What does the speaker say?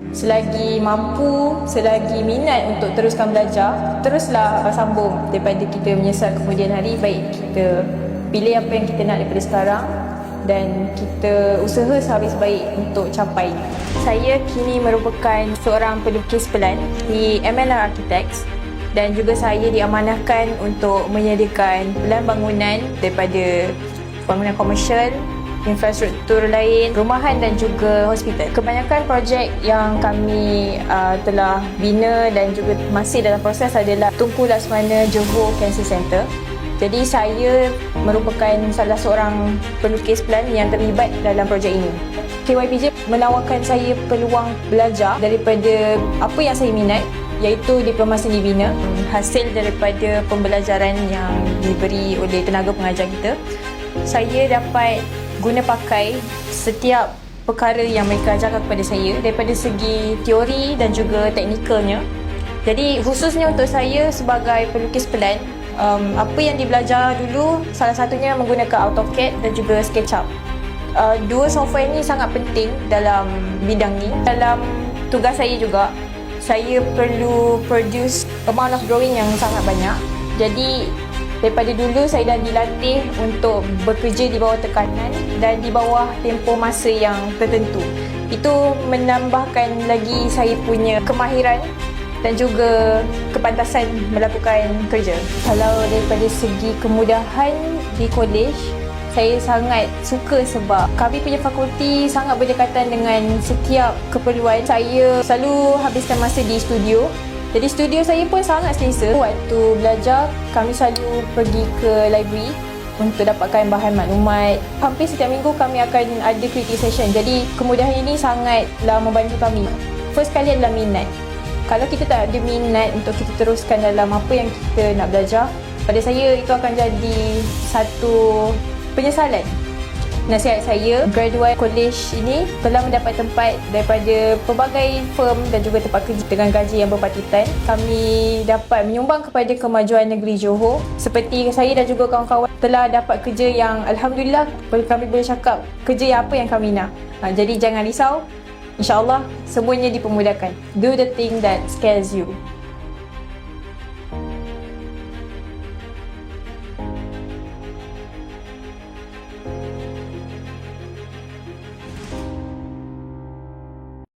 selagi mampu, selagi minat untuk teruskan belajar, teruslah sambung daripada kita menyesal kemudian hari. Baik kita pilih apa yang kita nak daripada sekarang dan kita usaha sehabis baik untuk capai. Saya kini merupakan seorang pelukis pelan di MLR Architects dan juga saya diamanahkan untuk menyediakan pelan bangunan daripada bangunan komersial, infrastruktur lain, rumahan dan juga hospital. Kebanyakan projek yang kami telah bina dan juga masih dalam proses adalah Tunku Laksmana Johor Cancer Center. Jadi saya merupakan salah seorang pelukis pelan yang terlibat dalam projek ini. KYPJ menawarkan saya peluang belajar daripada apa yang saya minat, iaitu diploma seni bina, hasil daripada pembelajaran yang diberi oleh tenaga pengajar kita. Saya dapat guna pakai setiap perkara yang mereka ajarkan kepada saya daripada segi teori dan juga teknikalnya. Jadi khususnya untuk saya sebagai pelukis pelan, apa yang dibelajar dulu salah satunya menggunakan AutoCAD dan juga SketchUp. Dua software ini sangat penting dalam bidang ini. Dalam tugas saya juga, saya perlu produce amount of drawing yang sangat banyak. Jadi daripada dulu saya dah dilatih untuk bekerja di bawah tekanan dan di bawah tempoh masa yang tertentu. Itu menambahkan lagi saya punya kemahiran dan juga kepantasan melakukan kerja. Kalau daripada segi kemudahan di kolej, saya sangat suka sebab kami punya fakulti sangat berdekatan dengan setiap keperluan. Saya selalu habiskan masa di studio. Jadi studio saya pun sangat selesa. Waktu belajar, kami selalu pergi ke library untuk dapatkan bahan maklumat. Hampir setiap minggu kami akan ada creative session. Jadi kemudahan ini sangatlah membantu kami. First kali adalah minat. Kalau kita tak ada minat untuk kita teruskan dalam apa yang kita nak belajar, pada saya itu akan jadi satu penyesalan. Nasihat saya, graduate college ini telah mendapat tempat daripada pelbagai firm dan juga tempat kerja dengan gaji yang berpatutan. Kami dapat menyumbang kepada kemajuan negeri Johor. Seperti saya dan juga kawan-kawan telah dapat kerja yang alhamdulillah kami boleh cakap kerja apa yang kami nak. Jadi jangan risau. InsyaAllah semuanya dipermudahkan. Do the thing that scares you.